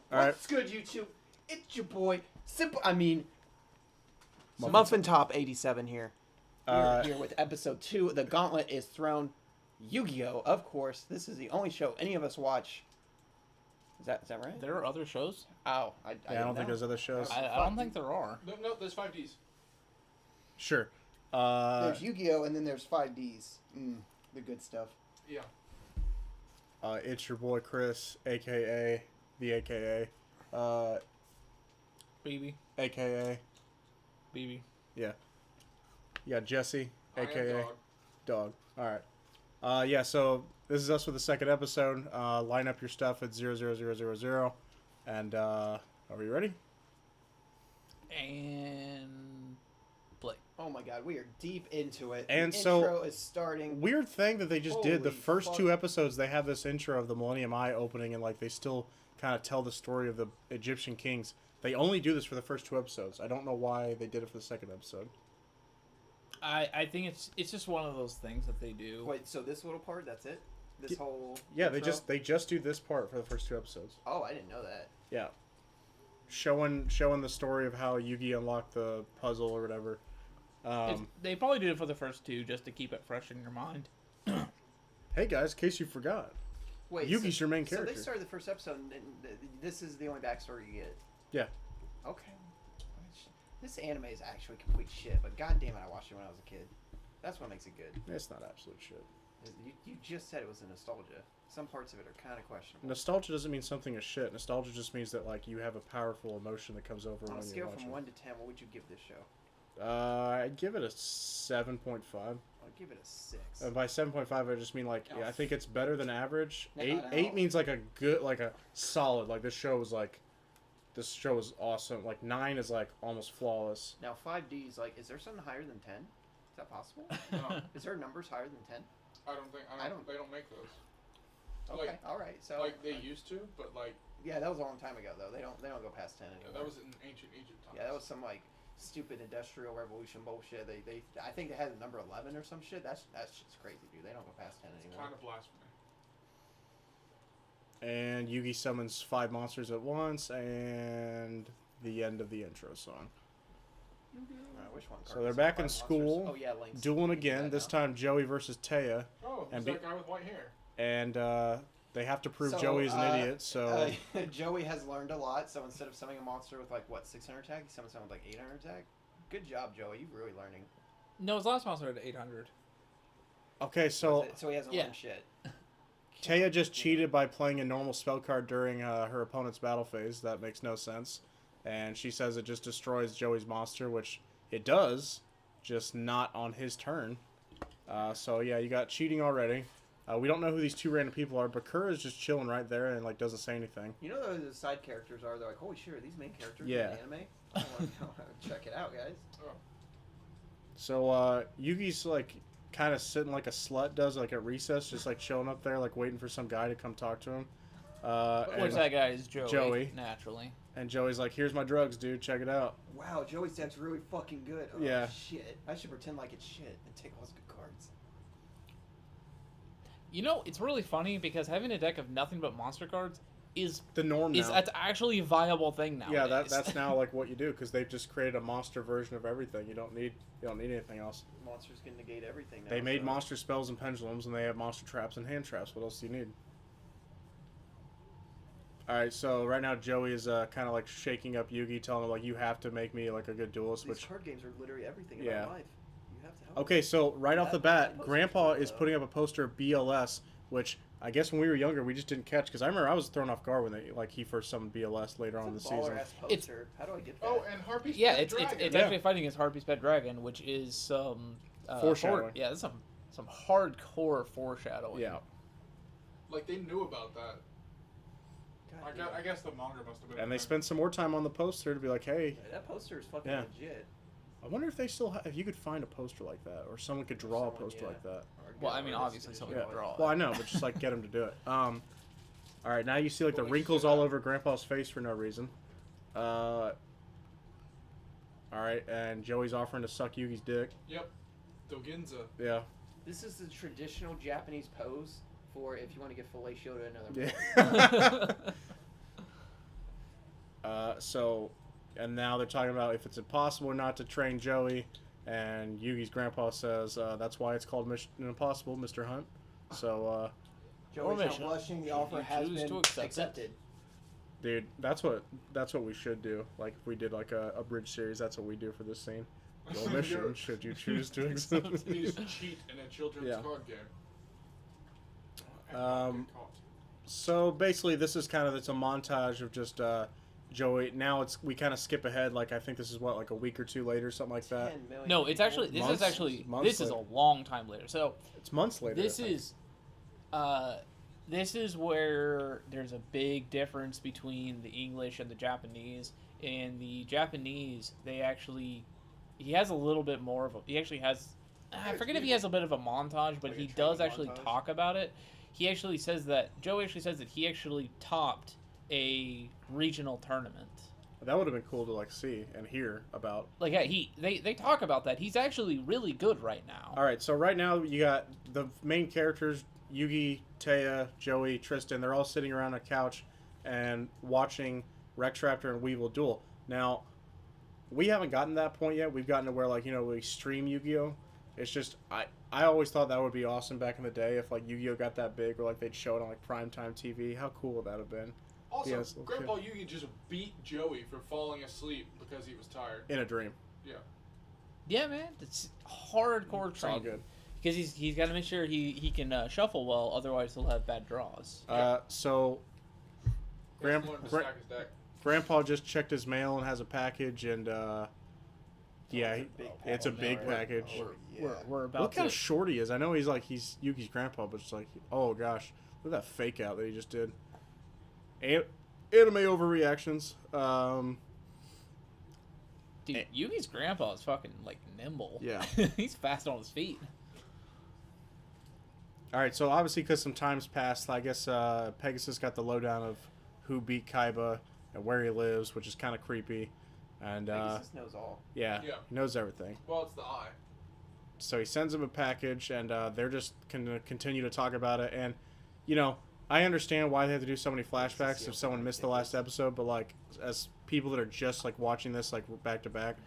What's good, YouTube? It's your boy, Muffin Top 87 here. We're here with episode 2. The Gauntlet is thrown. Yu-Gi-Oh! Of course. This is the only show any of us watch. Is that right? There are other shows? Oh, I don't think there's other shows. I don't think there are. No, there's 5Ds. Sure. There's Yu-Gi-Oh! And then there's 5Ds. The good stuff. Yeah. It's your boy Chris, a.k.a. the a.k.a. BB. a.k.a. BB. Yeah. You got Jesse, a.k.a. Dog. Alright. Yeah, so this is us with the second episode. Line up your stuff at 00000. And, are we ready? And play. Oh my god, we are deep into it. And the so, intro is starting. Weird thing that they just did. The Holy first fuck. 2 episodes, they have this intro of the Millennium Eye opening, and like they still kind of tell the story of the Egyptian kings. They only do this for the first 2 episodes. I don't know why they did it for the second episode. I think it's just one of those things that they do. Wait, so this little part, that's it? This whole Yeah, intro? they just do this part for the first 2 episodes. Oh, I didn't know that. Yeah. Showing the story of how Yugi unlocked the puzzle or whatever. They probably did it for the first 2 just to keep it fresh in your mind. Hey guys, in case you forgot, Wait, Yugi's your main character. So they started the first episode, and this is the only backstory you get. Yeah. Okay. This anime is actually complete shit, but goddamn it, I watched it when I was a kid. That's what makes it good. It's not absolute shit. You just said it was a nostalgia. Some parts of it are kind of questionable. Nostalgia doesn't mean something is shit. Nostalgia just means that like you have a powerful emotion that comes over On when a you scale watch from it. 1 to 10, what would you give this show? I'd give it a 7.5. I'd give it a 6. And by 7.5, I just mean like Oh, I think it's better than average. No, 8 no. 8 means like a good, like a solid. Like this show was awesome. Like 9 is like almost flawless. Now 5D's like, is there something higher than 10? Is that possible? No, Is there numbers higher than 10? I don't. They don't make those. Okay, Like- all right. So Like they used to, but like yeah, that was a long time ago though. They don't go past 10 anymore. that was in ancient Egypt times. Yeah, that was some like stupid industrial revolution bullshit. They I think they had the number 11 or some shit. That's just crazy, dude. They don't go past 10 It's anymore. kind of blasphemy. And Yugi summons 5 monsters at once, and the end of the intro song. Which one? So they're back in school, Oh yeah, Link's dueling Link's again. dead This now. time Joey versus Taya, Oh, And it's that guy with white hair. and they have to prove So, Joey is an idiot. So Joey has learned a lot. So instead of summoning a monster with like what 600 attack, he summons someone with like 800 attack. Good job, Joey. You're really learning. No, his last monster had 800. okay, so So he hasn't Yeah. learned shit. Taya just cheated by playing a normal spell card during her opponent's battle phase. That makes no sense. And she says it just destroys Joey's monster, which it does, just not on his turn. So yeah, you got cheating already. We don't know who these 2 random people are, but Kura's just chilling right there and like doesn't say anything. You know those the side characters are? They're like, holy shit, are these main characters Yeah. in the anime? I want to check it out, guys. Oh, So Yugi's like kind of sitting like a slut does, like at recess, just like chilling up there, like waiting for some guy to come talk to him. Which And, that guy is Joey. Joey. Naturally. and Joey's like, "Here's my drugs, dude. Check it out." Wow, Joey's deck's really fucking good. Oh, Yeah. shit. I should pretend like it's shit and take all his good cards. You know, it's really funny because having a deck of nothing but monster cards is The norm now. that's actually a viable thing now. Yeah, that's now like what you do because they've just created a monster version of everything. You don't need anything else. Monsters can negate everything now. They made so- monster spells and pendulums, and they have monster traps and hand traps. What else do you need? All right, so right now Joey is kind of like shaking up Yugi, telling him like you have to make me like a good duelist. These Which card games are literally everything in Yeah. my life. You have to help. okay, so right off the bat, That Grandpa poster's is cool, putting up a poster of BLS, which I guess when we were younger we just didn't catch because I remember I was thrown off guard when he first summoned BLS later on in the It's a baller season. ass poster. How do I get that? oh, and Harpy's Yeah, Pet it's Dragon. Yeah. actually fighting against Harpy's Pet Dragon, which is some Foreshadowing. yeah, that's some hardcore foreshadowing. Yeah. Like they knew about that. God damn. I guess the manga must have been. And they spent some more time on the poster to be like, hey, Yeah, that poster is fucking Yeah. legit. I wonder if they still if you could find a poster like that, or someone could draw a Someone, poster yeah. like that. Or Well, get I mean, artists obviously to someone do could it. draw it. Well, I know, but just like get them to do it. All right, now you see like the Holy wrinkles shit. all over Grandpa's face for no reason. All right, and Joey's offering to suck Yugi's dick. Yep. Doginza. Yeah. This is the traditional Japanese pose for if you want to get fellatio to another Yeah. man. And now they're talking about if it's impossible or not to train Joey, and Yugi's grandpa says that's why it's called Mission Impossible, Mr. Hunt. So, Joey's not mission. blushing. The Should offer you has choose been to accept it? accepted. dude, that's what we should do. Like if we did like a bridge series, that's what we do for this scene. Your mission, should you choose to accept You it. just cheat in a children's Yeah. card game. And not Um, get caught. So basically, this is kind of it's a montage of just Joey. Now we kind of skip ahead. Like I think this is what like a week or two later, something like that. 10 million No, it's people. actually this Months- is actually months this is a later. long time later. So It's months later. this I think. is this is where there's a big difference between the English and the Japanese. In the Japanese, he has a little bit more of a he actually has I forget if he has a bit of a montage, but Like a he training does actually montage? talk about it. He actually says that Joe actually says that he actually topped a regional tournament. That would have been cool to like see and hear about. Like yeah, they talk about that. He's actually really good right now. All right, so right now you got the main characters: Yugi, Taya, Joey, Tristan. They're all sitting around a couch and watching Rex Raptor and Weevil duel. Now, we haven't gotten to that point yet. We've gotten to where like we stream Yu-Gi-Oh. It's just I always thought that would be awesome back in the day if like Yu-Gi-Oh got that big or like they'd show it on like primetime TV. How cool would that have been? Also, Yes, okay. Grandpa Yugi just beat Joey for falling asleep because he was tired. In a dream. Yeah, man, it's hardcore It's all training good. because he's got to make sure he can shuffle well. Otherwise, he'll have bad draws. So He has Grand- to learn to Gra- stack his deck. Grandpa just checked his mail and has a package, and yeah, It's a big it's a package, big right? package. Oh, yeah. We're about Look to. how short he is. I know he's Yuki's grandpa, but it's like, oh gosh, look at that fake out that he just did. Anime overreactions. Dude, Yugi's grandpa is fucking like nimble. Yeah. He's fast on his feet. All right, so obviously because some time's passed, I guess Pegasus got the lowdown of who beat Kaiba and where he lives, which is kind of creepy. And Pegasus knows all. yeah, Yeah. he knows everything. Well, it's the eye. So he sends him a package, and they're just going to continue to talk about it. And, I understand why they have to do so many flashbacks if someone missed the last episode, but, like, as people that are just, like, watching this, like, back to back.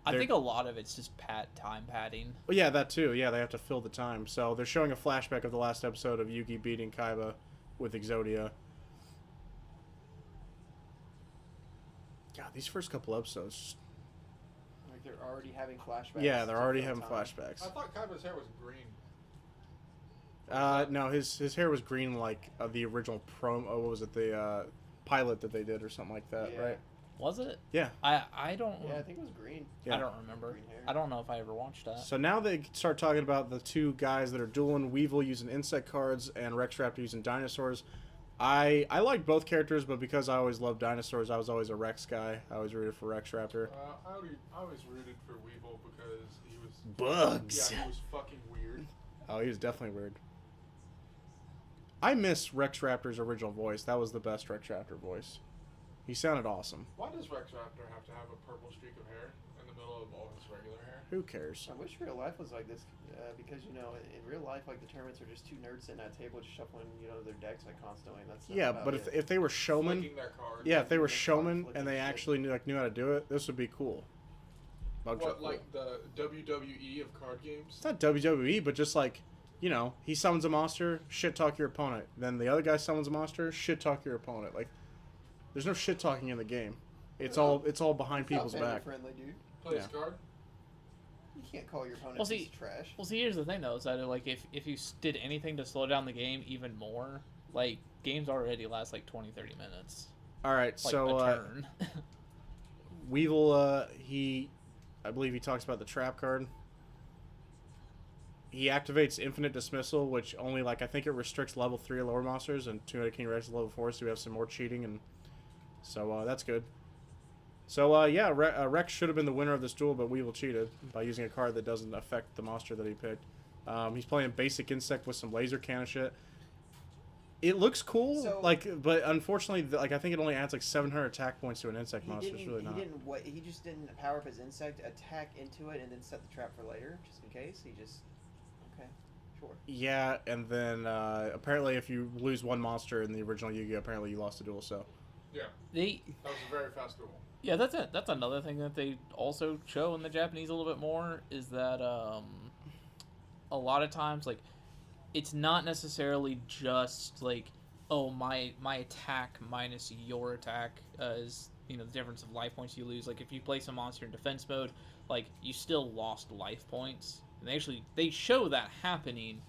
I They're- think a lot of it's just time padding. Well, yeah, that too. Yeah, they have to fill the time. So they're showing a flashback of the last episode of Yugi beating Kaiba with Exodia. God, these first couple episodes. Like they're already having flashbacks. Yeah, they're to already fill having time. flashbacks. I thought Kaiba's hair was green. No, his hair was green like the original promo. What was it? The pilot that they did or something like that, Yeah. right? Was it? Yeah. I don't. Yeah, I think it was green. Yeah. I don't remember. Green hair. I don't know if I ever watched that. So now they start talking about the two guys that are dueling: Weevil using insect cards and Rex Raptor using dinosaurs. I like both characters, but because I always loved dinosaurs, I was always a Rex guy. I always rooted for Rex Raptor. I always rooted for Weevil because he was Bugs. Yeah, he was fucking weird. Oh, he was definitely weird. I miss Rex Raptor's original voice. That was the best Rex Raptor voice. He sounded awesome. Why does Rex Raptor have to have a purple streak of hair in the middle of all his regular hair? Who cares? I wish real life was like this, because in real life, like the tournaments are just two nerds sitting at a table just shuffling, their decks like constantly. And that's Yeah, about but it. if they were showmen, Flicking their cards. yeah, if they were Flicking showmen flicking and they shit. actually knew how to do it, this would be cool. Bug What, Trap like the WWE of card games? It's not WWE, but just like, he summons a monster, shit talk your opponent. Then the other guy summons a monster, shit talk your opponent. Like, there's no shit talking in the game. It's all behind It's not people's back. family-friendly, dude. Play Yeah. this card? You can't call your opponent Well, a piece see- of trash. Well, see, here's the thing though, is that like if you did anything to slow down the game even more, like games already last like 20-30 minutes. All right, Like so a turn. Weevil, I believe he talks about the trap card. He activates Infinite Dismissal, which only, I think it restricts level 3 or lower monsters, and 2 King Rex is level 4, so we have some more cheating, and so that's good. So, yeah, Rex should have been the winner of this duel, but Weevil cheated by using a card that doesn't affect the monster that he picked. He's playing Basic Insect with some laser cannon shit. It looks cool, So- but unfortunately, I think it only adds 700 attack points to an insect monster. It's really not. He just didn't power up his insect, attack into it, and then set the trap for later, just in case. Okay, sure. Yeah, and then apparently if you lose one monster in the original Yu-Gi-Oh, apparently you lost the duel, so Yeah, They that was a very fast duel. Yeah, that's another thing that they also show in the Japanese a little bit more is that a lot of times like it's not necessarily just like, oh, my attack minus your attack is, you know, the difference of life points you lose. Like if you place a monster in defense mode, like you still lost life points. And they show that happening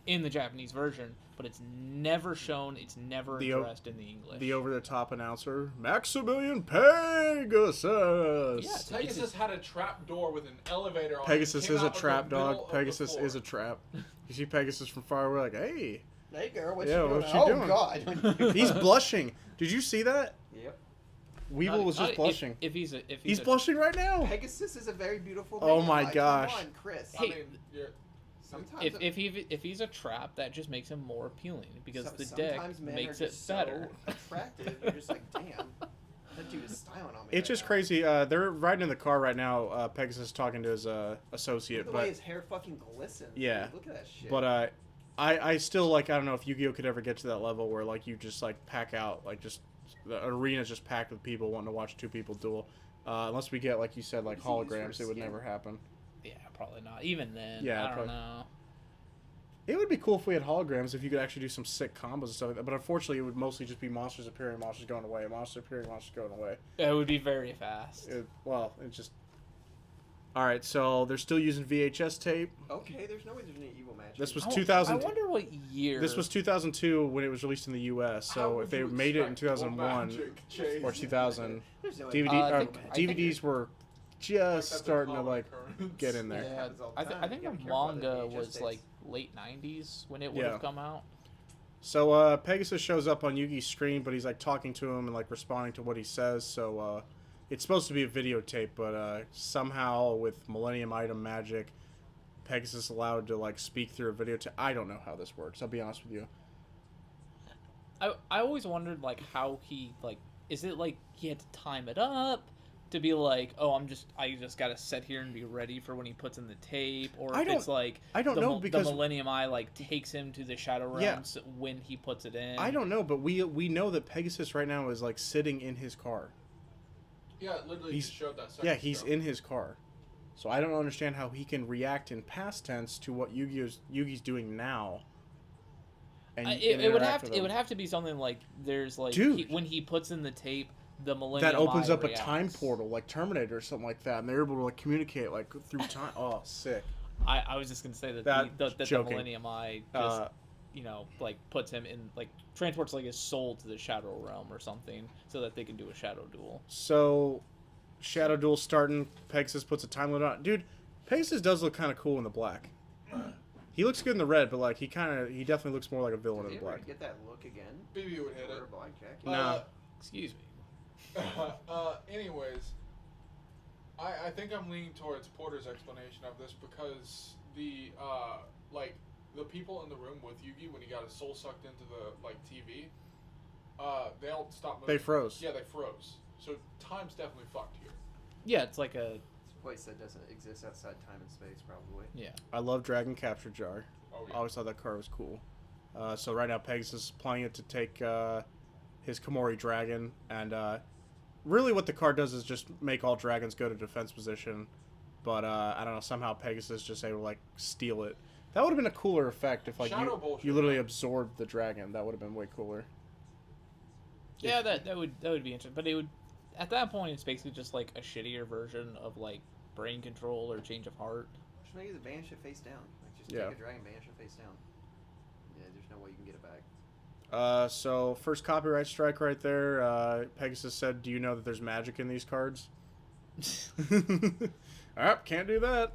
in the Japanese version, but it's never shown. It's never addressed in the English. The over-the-top announcer, Maximilian Pegasus. Yeah, Pegasus had a trap door with an elevator on Pegasus it. Came is a out of the trap middle dog. of the Pegasus floor. is a trap. You see Pegasus from far away, like, hey, Hey girl, what Yeah, you doing? what's she Oh doing? God. he's blushing. Did you see that? Yep. Weevil was just blushing. If he's He's a, blushing right now. Pegasus is a very beautiful. Oh man. my Like, gosh. Come on, Chris. Hey, I mean, you're, Sometimes if he's a trap, that just makes him more appealing because the sometimes deck men makes are it just better. So attractive. You're just like, damn, that dude is styling on me. It's right just now. crazy. They're riding in the car right now. Pegasus talking to his associate, Look at the way but his hair fucking glistens. Yeah. Dude. Look at that shit. but I still like, I don't know if Yu-Gi-Oh could ever get to that level where like you just like pack out, like just the arena's just packed with people wanting to watch two people duel. Unless we get, like you said, like What does he use holograms, for it would skin? never happen. Yeah, probably not. Even then, Yeah, I don't probably. know. It would be cool if we had holograms, if you could actually do some sick combos and stuff like that. But unfortunately, it would mostly just be monsters appearing, monsters going away, monsters appearing, monsters going away. It would be very fast. It just. All right, so they're still using VHS tape. okay, there's no way there's any evil magic. This was I 2000. I wonder what year. This was 2002 when it was released in the U.S. how So would if they you made it in expect evil 2001 magic, Chase? or 2000, There's no way DVD, I think- DVDs were just That's a starting to common like occurrence. get in there. Yeah, happens all the I time. think You the gotta be careful with the manga VHS was tapes. like late 90s when it would Yeah. have come out. So Pegasus shows up on Yugi's screen, but he's like talking to him and like responding to what he says. So it's supposed to be a videotape, but somehow with Millennium Item magic, Pegasus allowed to like speak through a videotape. I don't know how this works. I'll be honest with you. I always wondered like how he like, is it like he had to time it up to be like, oh, I just gotta sit here and be ready for when he puts in the tape, or I if don't- it's like I don't know because the Millennium Eye like takes him to the Shadow Yeah. Realms when he puts it in. I don't know, but we know that Pegasus right now is like sitting in his car. Yeah, it literally He's- just showed that. Second Yeah, he's show. in his car. So I don't understand how he can react in past tense to what Yugi's doing now. And, It would have to be something like there's like Dude. when he puts in the tape, the Millennium that opens Eye up a time reacts. portal like Terminator or something like that, and they're able to like communicate like through time. Oh, sick! I was just gonna say that That the joking. Millennium Eye just Uh, like puts him in like transports like his soul to the Shadow Realm or something so that they can do a Shadow Duel. So, Shadow Duel starting. Pegasus puts a time limit on. Dude, Pegasus does look kind of cool in the black. He looks good in the red, but like he definitely looks more like a villain in Did the you ever black. get that look again? BB would hit For it. blackjack. Nah. Excuse me. Anyways, I think I'm leaning towards Porter's explanation of this because the the people in the room with Yugi when he got his soul sucked into the like TV, they all stopped moving. They froze. Yeah, they froze. So time's definitely fucked here. Yeah, it's like a It's a place that doesn't exist outside time and space, probably. yeah. I love Dragon Capture Jar. Oh I yeah. always thought that card was cool. So right now Pegasus is playing it to take his Komori Dragon, and really what the card does is just make all dragons go to defense position. But I don't know, somehow Pegasus just able to like steal it. That would have been a cooler effect if like Shadow Ball you should literally have- absorbed the dragon. That would have been way cooler. Yeah, that would be interesting. But it would at that point it's basically just like a shittier version of like brain control or change of heart. Just make it the banish it face down. Like just Yeah. take a dragon, banish it face down. Yeah, there's no way you can get it back. So first copyright strike right there. Pegasus said, "Do you know that there's magic in these cards?" Alright, can't do that.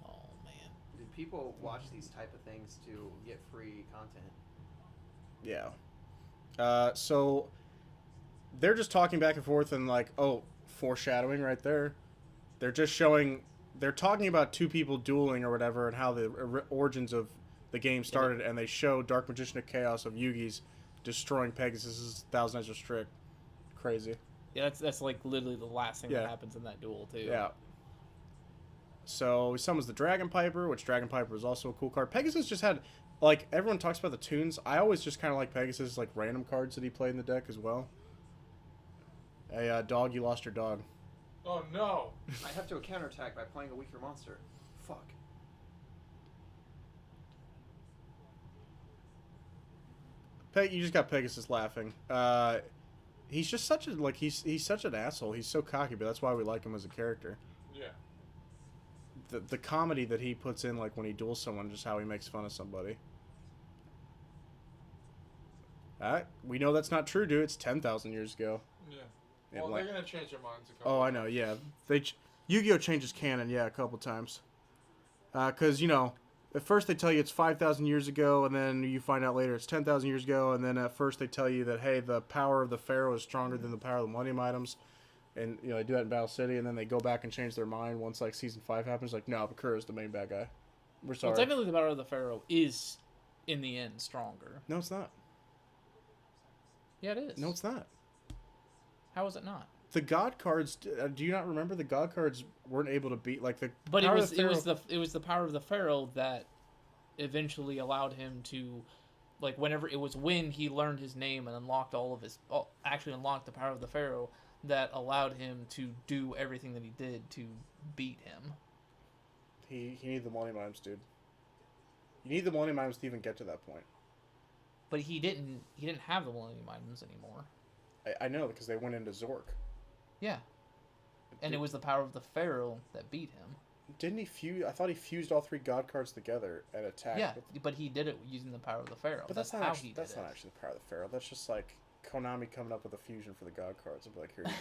Oh man. Dude, people watch these type of things to get free content. Yeah. So they're just talking back and forth and like, oh, foreshadowing right there. They're just showing, they're talking about two people dueling or whatever and how the origins of the game started, and they show Dark Magician of Chaos of Yugi's destroying Pegasus' Thousand Eyes Restrict. Crazy. Yeah, that's like literally the last thing Yeah. that happens in that duel too. Yeah. So he summons the Dragon Piper, which Dragon Piper is also a cool card. Pegasus just had, like, everyone talks about the tunes. I always just kind of like Pegasus, like, random cards that he played in the deck as well. Hey, dog, you lost your dog. Oh no! I have to counterattack by playing a weaker monster. Fuck. You just got Pegasus laughing. He's just such a he's such an asshole. He's so cocky, but that's why we like him as a character. Yeah. The comedy that he puts in, like when he duels someone, just how he makes fun of somebody. We know that's not true, dude. It's 10,000 years ago. Yeah. And, Well, like, they're gonna change their minds. A couple oh, I know. Yeah, Yu-Gi-Oh changes canon, yeah, a couple times. Because at first they tell you it's 5,000 years ago, and then you find out later it's 10,000 years ago, and then at first they tell you that hey, the power of the Pharaoh is stronger than the power of the Millennium Items, and they do that in Battle City, and then they go back and change their mind once like season 5 happens. Like, no, Bakura's the main bad guy. We're sorry. Well, technically, the power of the Pharaoh is, in the end, stronger. No, it's not. Yeah, it is. No, it's not. How is it not? The God cards. Do you not remember the God cards weren't able to beat like the? But power it of the it was the power of the Pharaoh that eventually allowed him to, like, when he learned his name and unlocked actually unlocked the power of the Pharaoh that allowed him to do everything that he did to beat him. He needed the Millennium Items, dude. You need the Millennium Items to even get to that point. But he didn't have the Millennium Items anymore. I know because they went into Zork. Yeah. And it was the power of the Pharaoh that beat him. Didn't he fuse? I thought he fused all 3 God cards together and attacked. Yeah, but he did it using the power of the Pharaoh. But that's not actually the power of the Pharaoh. That's just like Konami coming up with a fusion for the God cards. And be like, here you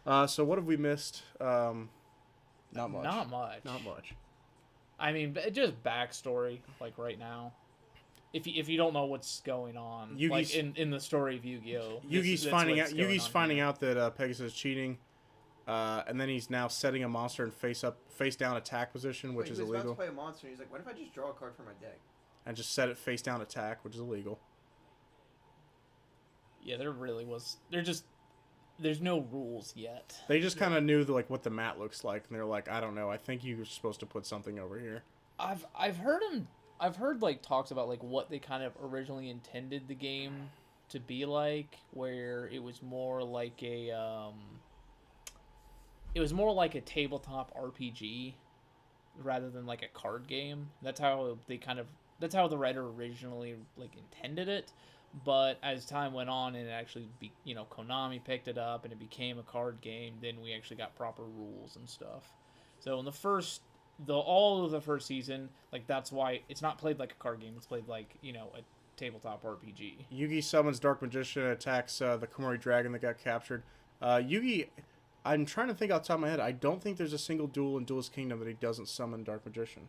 go. So what have we missed? Not much. Not much. Not much. I mean, just backstory, like right now. If you don't know what's going on, like in the story of Yu-Gi-Oh, Yugi's finding out that Pegasus is cheating, and then he's now setting a monster in face down attack position, which is illegal. He was about to play a monster, and he's like, "What if I just draw a card from my deck?" And just set it face down attack, which is illegal. Yeah, there's no rules yet. They just kind of knew what the mat looks like, and they're like, I don't know. I think you're supposed to put something over here. I've heard like talks about like what they kind of originally intended the game to be like, where it was more like a tabletop RPG rather than like a card game. That's how the writer originally like intended it. But as time went on and it actually Konami picked it up and it became a card game, then we actually got proper rules and stuff. So in all of the first season, like that's why it's not played like a card game. It's played like, a tabletop RPG. Yugi summons Dark Magician and attacks the Komori Dragon that got captured. Yugi, I'm trying to think off the top of my head. I don't think there's a single duel in Duelist Kingdom that he doesn't summon Dark Magician.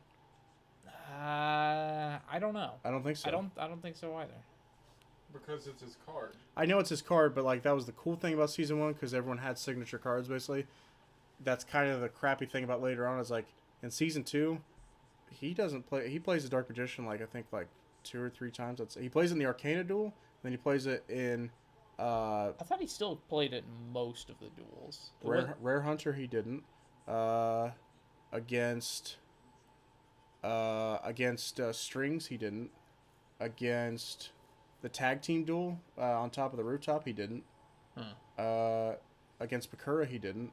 I don't know. I don't think so. I don't think so either. Because it's his card. I know it's his card, but like that was the cool thing about season 1 because everyone had signature cards basically. That's kind of the crappy thing about later on is like in season 2, he doesn't play. He plays the Dark Magician like I think like 2 or 3 times. He plays in the Arcana duel, then he plays it in. I thought he still played it in most of the duels. Rare Hunter he didn't. Against Strings he didn't. Against the tag team duel on top of the rooftop he didn't. Against Bakura he didn't.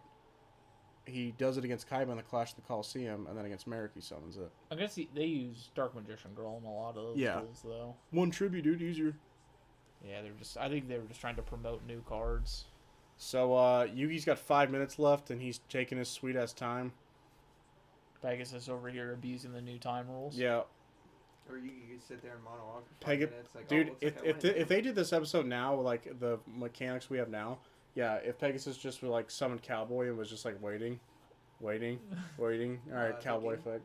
He does it against Kaiba in the Clash of the Coliseum, and then against Merrick he summons it. I guess they use Dark Magician Girl in a lot of those duels, though. 1 tribute, dude, easier. Yeah, I think they were just trying to promote new cards. So, Yugi's got 5 minutes left, and he's taking his sweet-ass time. Pegasus over here abusing the new time rules. Yeah. Or you could sit there and monologue for 5 minutes. Like, dude, if they did this episode now, like the mechanics we have now, yeah, if Pegasus just like summoned Cowboy and was just like waiting. All right, Cowboy effect.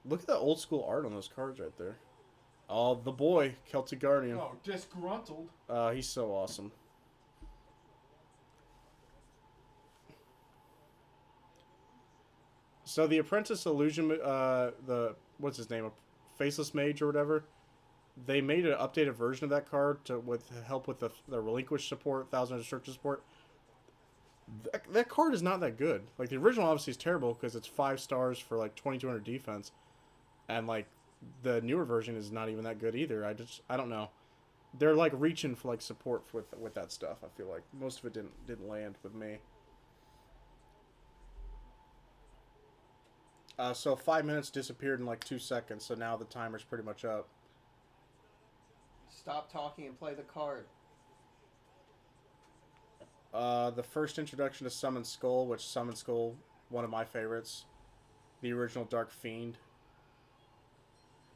Look at the old school art on those cards right there. Oh, the boy, Celtic Guardian. Oh, disgruntled. He's so awesome. So the Apprentice Illusion, what's his name, a Faceless Mage or whatever, they made an updated version of that card with help with the Relinquish support, Thousand Destruction support. That card is not that good. Like the original obviously is terrible because it's 5 stars for like 2200 defense, and like the newer version is not even that good either. I don't know. they're like reaching for like support with that stuff. I feel like most of it didn't land with me. So 5 minutes disappeared in like 2 seconds. So now the timer's pretty much up. Stop talking and play the card. The first introduction to Summon Skull, which Summon Skull, one of my favorites, the original Dark Fiend.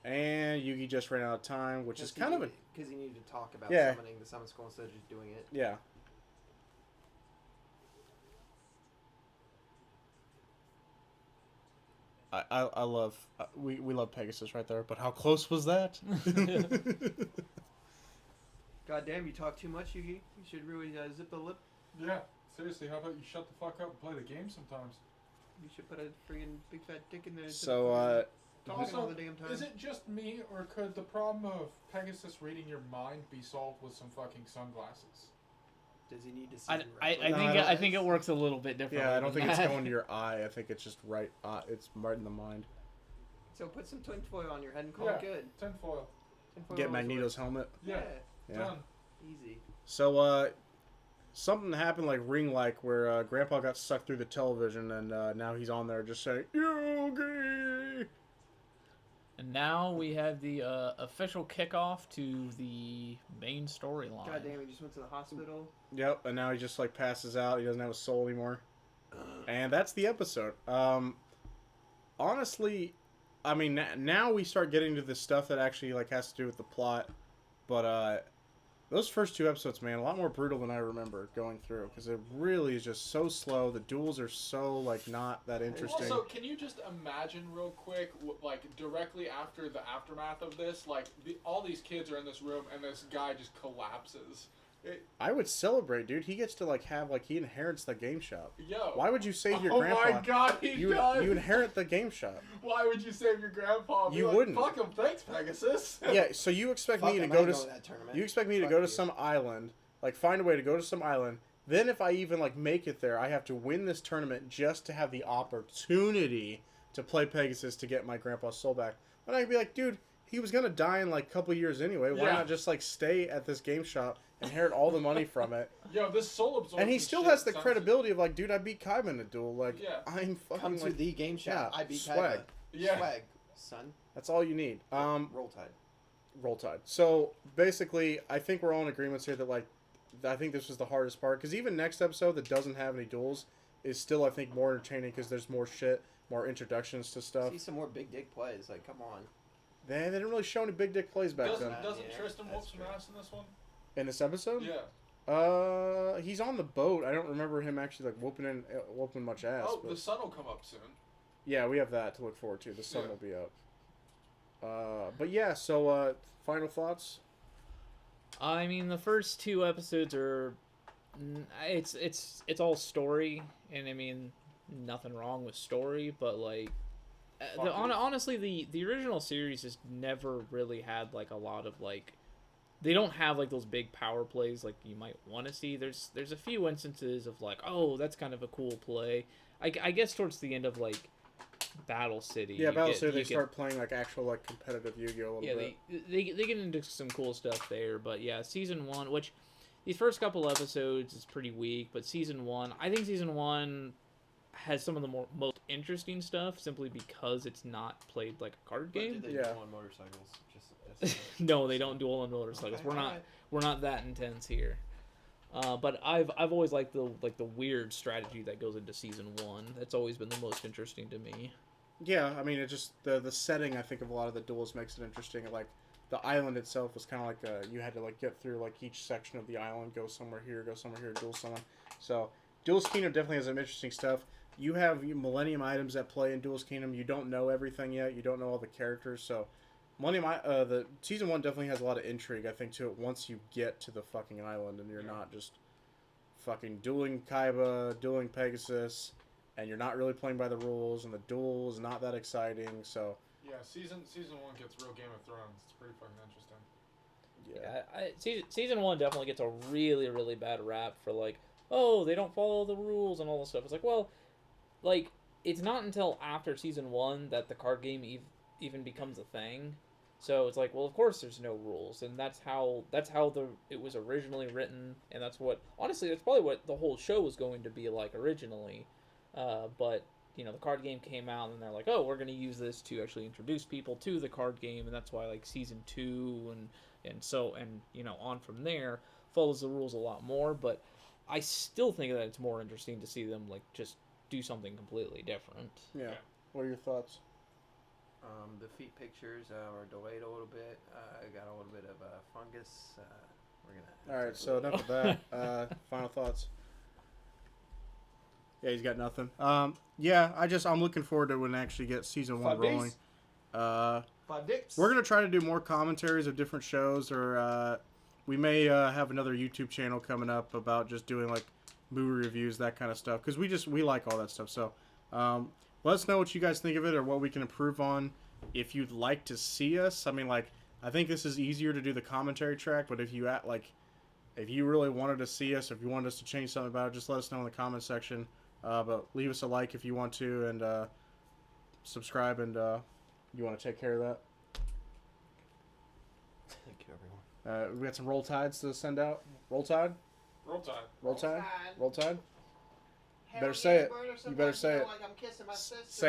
And Yugi just ran out of time, which is kind of a... Because he needed to talk about Yeah. summoning the Summon Skull instead of just doing it. Yeah. I love... we love Pegasus right there, but how close was that? God damn, you talk too much, Yugi. You should really zip the lip. Yeah, seriously, how about you shut the fuck up and play the game sometimes? You should put a friggin' big fat dick in there. So, talking all the damn time. Is it just me, or could the problem of Pegasus reading your mind be solved with some fucking sunglasses? Does he need to see I directly? I think it works a little bit differently. yeah, I don't think than it's that. going to your eye. I think it's just right... it's right in the mind. So put some tinfoil on your head and call it good. Tinfoil. Tinfoil Get always Magneto's works. helmet. Yeah, Yeah. done. Easy. So, something happened like Ring-like where Grandpa got sucked through the television and now he's on there just saying, Yogi! And now we have the official kickoff to the main storyline. God damn, he just went to the hospital. Yep, and now he just like passes out. He doesn't have a soul anymore. And that's the episode. Honestly, I mean, now we start getting to the stuff that actually like has to do with the plot. But those first 2 episodes, man, a lot more brutal than I remember going through because it really is just so slow. The duels are so like not that interesting. Also, can you just imagine real quick, like directly after the aftermath of this, like all these kids are in this room and this guy just collapses. I would celebrate, dude. He gets to like have like he inherits the game shop. Yo. Why would you save your Oh grandpa? my god, he You does! you inherit the game shop. Why would you save your grandpa? You wouldn't. Fuck him, thanks, Pegasus. Yeah, so you expect Fuck, me to am I go gonna to that tournament? you expect me to Fuck go to you. some island, like find a way to go to some island. Then if I even like make it there, I have to win this tournament just to have the opportunity to play Pegasus to get my grandpa's soul back. And I'd be like, dude, he was gonna die in like a couple years anyway. Why Yeah. not just like stay at this game shop, inherit all the money from it? Yo, this soul absorption And he still shit has the sounds- credibility of like, dude, I beat Kaiba in a duel. Like, Yeah. I'm fucking Come to like, the game shop. yeah, I beat swag. Kaiba. Yeah. Swag, son. that's all you need. Roll Tide. Roll Tide. So basically, I think we're all in agreements here that like, I think this was the hardest part because even next episode that doesn't have any duels is still I think more entertaining because there's more shit, more introductions to stuff. See some more big dick plays. Like, come on. They didn't really show any big dick plays back Doesn't, then. doesn't Yeah, Tristan whoop that's some true. ass in this one? In this episode, Yeah. he's on the boat. I don't remember him actually like whooping much ass. Oh, but the sun will come up soon. yeah, we have that to look forward to. The sun Yeah. will be up. But yeah, so final thoughts. I mean, the first 2 episodes are, it's all story, and I mean, nothing wrong with story, but like, honestly, the original series has never really had like a lot of like, they don't have like those big power plays like you might want to see. There's a few instances of like, oh, that's kind of a cool play. I guess towards the end of like Battle City. Yeah, Battle City, they you start playing like actual like competitive Yu-Gi-Oh a little yeah, bit. they get into some cool stuff there, but yeah, season 1, which these first couple episodes is pretty weak, but season 1, I think season 1 has some of the most interesting stuff simply because it's not played like a card But game. do they Yeah. go on motorcycles? Just No, they don't duel on motorcycles. Okay, We're not that intense here. But I've always liked the weird strategy that goes into season 1. That's always been the most interesting to me. Yeah, I mean, it just the setting I think of a lot of the duels makes it interesting. Like the island itself was kind of like you had to like get through like each section of the island, go somewhere here, duel someone. So Duel's Kingdom definitely has some interesting stuff. You have Millennium items that play in Duel's Kingdom. You don't know everything yet. You don't know all the characters. So the season 1 definitely has a lot of intrigue I think to it once you get to the fucking island and you're not just fucking dueling Kaiba, dueling Pegasus. And you're not really playing by the rules, and the duel is not that exciting. So Yeah, season 1 gets real Game of Thrones. It's pretty fucking interesting. Yeah, season 1 definitely gets a really, really bad rap for like, oh, they don't follow the rules and all this stuff. It's like, well, like, it's not until after season 1 that the card game even becomes a thing. So it's like, well, of course there's no rules, and that's how it was originally written, and that's what honestly that's probably what the whole show was going to be like originally, but the card game came out, and they're like, oh, we're going to use this to actually introduce people to the card game, and that's why like season 2 and on from there follows the rules a lot more. But I still think that it's more interesting to see them like just do something completely different. Yeah. What are your thoughts? The feet pictures were delayed a little bit. I got a little bit of fungus. We're gonna. All right, so enough of that. Final thoughts. Yeah, he's got nothing. Yeah, I'm looking forward to when they actually get season 1 rolling. 5 dicks. We're gonna try to do more commentaries of different shows, or we may have another YouTube channel coming up about just doing like movie reviews, that kind of stuff, because we like all that stuff. So let us know what you guys think of it, or what we can improve on. If you'd like to see us, I mean, like, I think this is easier to do the commentary track, but if you if you really wanted to see us, if you wanted us to change something about it, just let us know in the comment section. But leave us a like if you want to, and subscribe, and you want to take care of that. Thank you, everyone. We got some Roll Tides to send out. Roll Tide? Roll Tide. Roll Tide? Roll Tide? Hell Better say it. brother, You better sometimes say feel it. like I'm kissing my sister. Say